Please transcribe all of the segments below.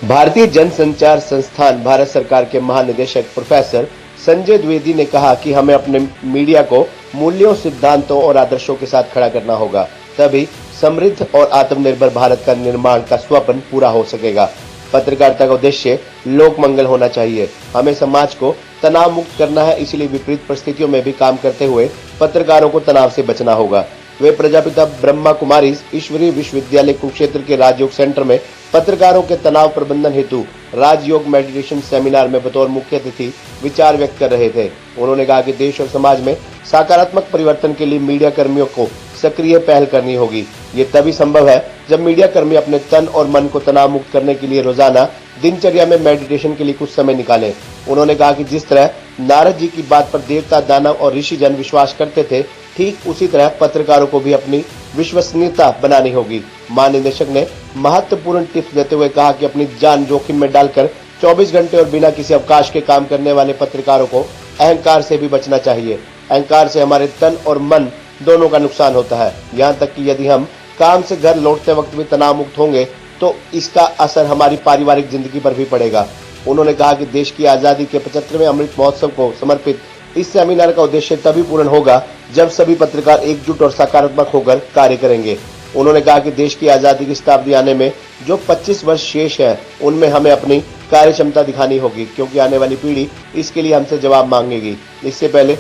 भारतीय जनसंचार संस्थान भारत सरकार के महानिदेशक प्रोफेसर संजय द्विवेदी ने कहा कि हमें अपने मीडिया को मूल्यों, सिद्धांतों और आदर्शों के साथ खड़ा करना होगा, तभी समृद्ध और आत्मनिर्भर भारत का निर्माण का स्वप्न पूरा हो सकेगा। पत्रकारिता का उद्देश्य लोक मंगल होना चाहिए। हमें समाज को तनाव मुक्त करना है, इसलिए विपरीत परिस्थितियों में भी काम करते हुए पत्रकारों को तनाव से बचना होगा। वे प्रजापिता ब्रह्मा कुमारी ईश्वरीय विश्वविद्यालय कुरुक्षेत्र के राजयोग सेंटर में पत्रकारों के तनाव प्रबंधन हेतु राजयोग मेडिटेशन सेमिनार में बतौर मुख्य अतिथि विचार व्यक्त कर रहे थे। उन्होंने कहा कि देश और समाज में सकारात्मक परिवर्तन के लिए मीडिया कर्मियों को सक्रिय पहल करनी होगी। ये तभी संभव है जब मीडिया कर्मी अपने तन और मन को तनाव मुक्त करने के लिए रोजाना दिनचर्या में मेडिटेशन के लिए कुछ समय निकालें। उन्होंने कहा कि जिस तरह नारद जी की बात पर देवता, दानव और ऋषि जन विश्वास करते थे, ठीक उसी तरह पत्रकारों को भी अपनी विश्वसनीयता बनानी होगी। महानिदेशक ने महत्वपूर्ण टिप्स देते हुए कहा कि अपनी जान जोखिम में डालकर 24 घंटे और बिना किसी अवकाश के काम करने वाले पत्रकारों को अहंकार से भी बचना चाहिए। अहंकार से हमारे तन और मन दोनों का नुकसान होता है। यहाँ तक कि यदि हम काम से घर लौटते वक्त भी तनाव मुक्त होंगे तो इसका असर हमारी पारिवारिक जिंदगी पर भी पड़ेगा। उन्होंने कहा कि देश की आजादी के 75वें अमृत महोत्सव को समर्पित इस सेमिनार का उद्देश्य तभी पूर्ण होगा जब सभी पत्रकार एकजुट और सकारात्मक होकर कार्य करेंगे। उन्होंने कहा कि देश की आजादी की शताब्दी आने में जो 25 वर्ष शेष है, उनमें हमें अपनी कार्य क्षमता दिखानी होगी, क्योंकि आने वाली पीढ़ी इसके लिए हमसे जवाब मांगेगी। इससे पहले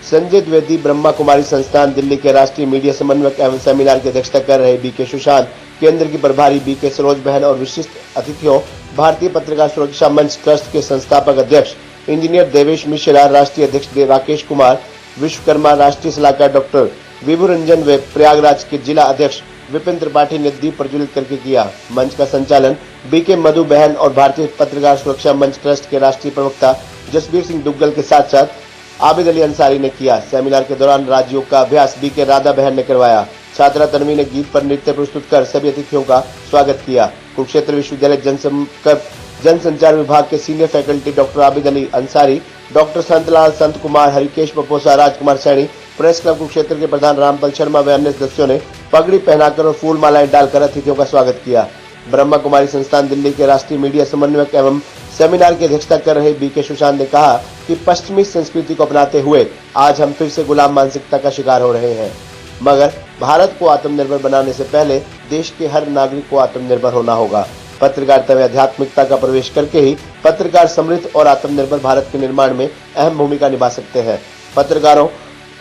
संजय द्विवेदी ब्रह्मा कुमारी संस्थान दिल्ली के राष्ट्रीय मीडिया समन्वयक एवं सेमिनार की अध्यक्षता कर रहे बीके सुशांत, केंद्र की प्रभारी बीके सरोज बहन और विशिष्ट अतिथियों भारतीय पत्रकार सुरक्षा मंच ट्रस्ट के संस्थापक अध्यक्ष इंजीनियर देवेश मिश्रा, राष्ट्रीय अध्यक्ष राकेश कुमार विश्वकर्मा, राष्ट्रीय सलाहकार डॉक्टर विभु रंजन व प्रयागराज के जिला अध्यक्ष विपिन त्रिपाठी ने दीप प्रज्वलित करके किया। मंच का संचालन बीके मधु बहन और भारतीय पत्रकार सुरक्षा मंच ट्रस्ट के राष्ट्रीय प्रवक्ता जसबीर सिंह दुग्गल के साथ साथ आबिद अली अंसारी ने किया। सेमिनार के दौरान राजयोग का अभ्यास बीके राधा बहन ने करवाया। छात्रा तन्वी ने गीत पर नृत्य प्रस्तुत कर सभी अतिथियों का स्वागत किया। कुरुक्षेत्र विश्वविद्यालय जनसंचार विभाग के senior faculty doctor Abid Ali Ansari, doctor Santlal, Sant Kumar, Harikesh बपोसा, Rajkumar Saini, press club Kurukshetra के प्रधान रामपाल शर्मा व अन्य सदस्यों ने पगड़ी पहनाकर और फूल मालाएं डालकर अतिथियों का स्वागत किया। ब्रह्मा कुमारी संस्थान दिल्ली के राष्ट्रीय मीडिया समन्वयक एवं सेमिनार की अध्यक्षता कर रहे बीके सुशांत ने कहा कि पश्चिमी संस्कृति को अपनाते हुए आज हम फिर से गुलाम मानसिकता का शिकार हो रहे हैं, मगर भारत को आत्मनिर्भर बनाने से पहले देश के हर नागरिक को आत्मनिर्भर होना होगा। पत्रकारिता में आध्यात्मिकता का प्रवेश करके ही पत्रकार समृद्ध और आत्मनिर्भर भारत के निर्माण में अहम भूमिका निभा सकते हैं। पत्रकारों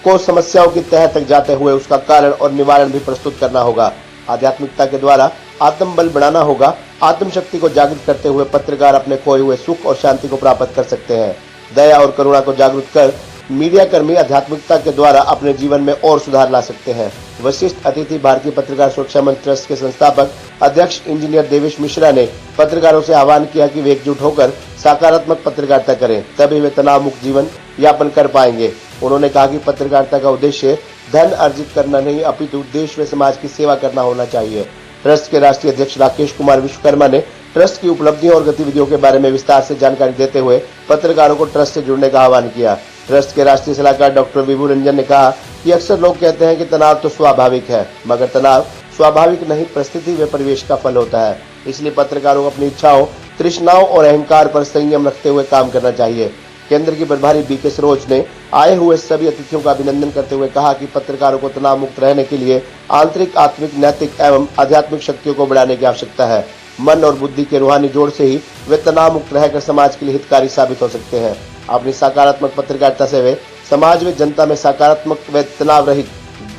को समस्याओं की तह तक जाते हुए उसका कारण और निवारण भी प्रस्तुत करना होगा। आध्यात्मिकता के द्वारा आत्मबल बढ़ाना होगा। आत्मशक्ति को जागृत करते हुए पत्रकार अपने खोए हुए सुख और शांति को प्राप्त कर सकते हैं। दया और करुणा को जागृत कर मीडिया कर्मी आध्यात्मिकता के द्वारा अपने जीवन में और सुधार ला सकते हैं। वरिष्ठ अतिथि भारतीय पत्रकार सुरक्षा मंच ट्रस्ट के संस्थापक अध्यक्ष इंजीनियर देवेश मिश्रा ने पत्रकारों से आह्वान किया कि वे एकजुट होकर सकारात्मक पत्रकारिता करें, तभी वे तनाव मुक्त जीवन यापन कर पाएंगे। उन्होंने कहा कि पत्रकारिता का उद्देश्य धन अर्जित करना नहीं, अपितु देश व समाज की सेवा करना होना चाहिए। ट्रस्ट के राष्ट्रीय अध्यक्ष राकेश कुमार विश्वकर्मा ने ट्रस्ट की उपलब्धियों और गतिविधियों के बारे में विस्तार से जानकारी देते हुए पत्रकारों को ट्रस्ट से जुड़ने का आह्वान किया। ट्रस्ट के राष्ट्रीय सलाहकार डॉक्टर विभु रंजन ने कहा कि अक्सर लोग कहते हैं कि तनाव तो स्वाभाविक है, मगर तनाव स्वाभाविक नहीं, परिस्थिति व परिवेश का फल होता है। इसलिए पत्रकारों को अपनी इच्छाओं, तृष्णाओं और अहंकार पर संयम रखते हुए काम करना चाहिए। केंद्र की प्रभारी बीके सरोज ने आए हुए सभी अतिथियों का अभिनंदन करते हुए कहा कि पत्रकारों को तनाव मुक्त रहने के लिए आंतरिक, आत्मिक, नैतिक एवं आध्यात्मिक शक्तियों को बढ़ाने की आवश्यकता है। मन और बुद्धि के रूहानी जोड़ से ही वे तनाव मुक्त रहकर समाज के लिए हितकारी साबित हो सकते हैं। अपनी सकारात्मक पत्रकारिता से वे समाज में जनता में सकारात्मक व तनाव रहित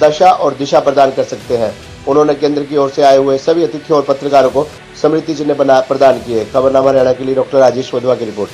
दशा और दिशा प्रदान कर सकते हैं। उन्होंने केंद्र की ओर से आए हुए सभी अतिथियों और पत्रकारों को स्मृति चिन्ह प्रदान किए। खबरनामा हरियाणा के लिए डॉक्टर राजेश वधवा की रिपोर्ट।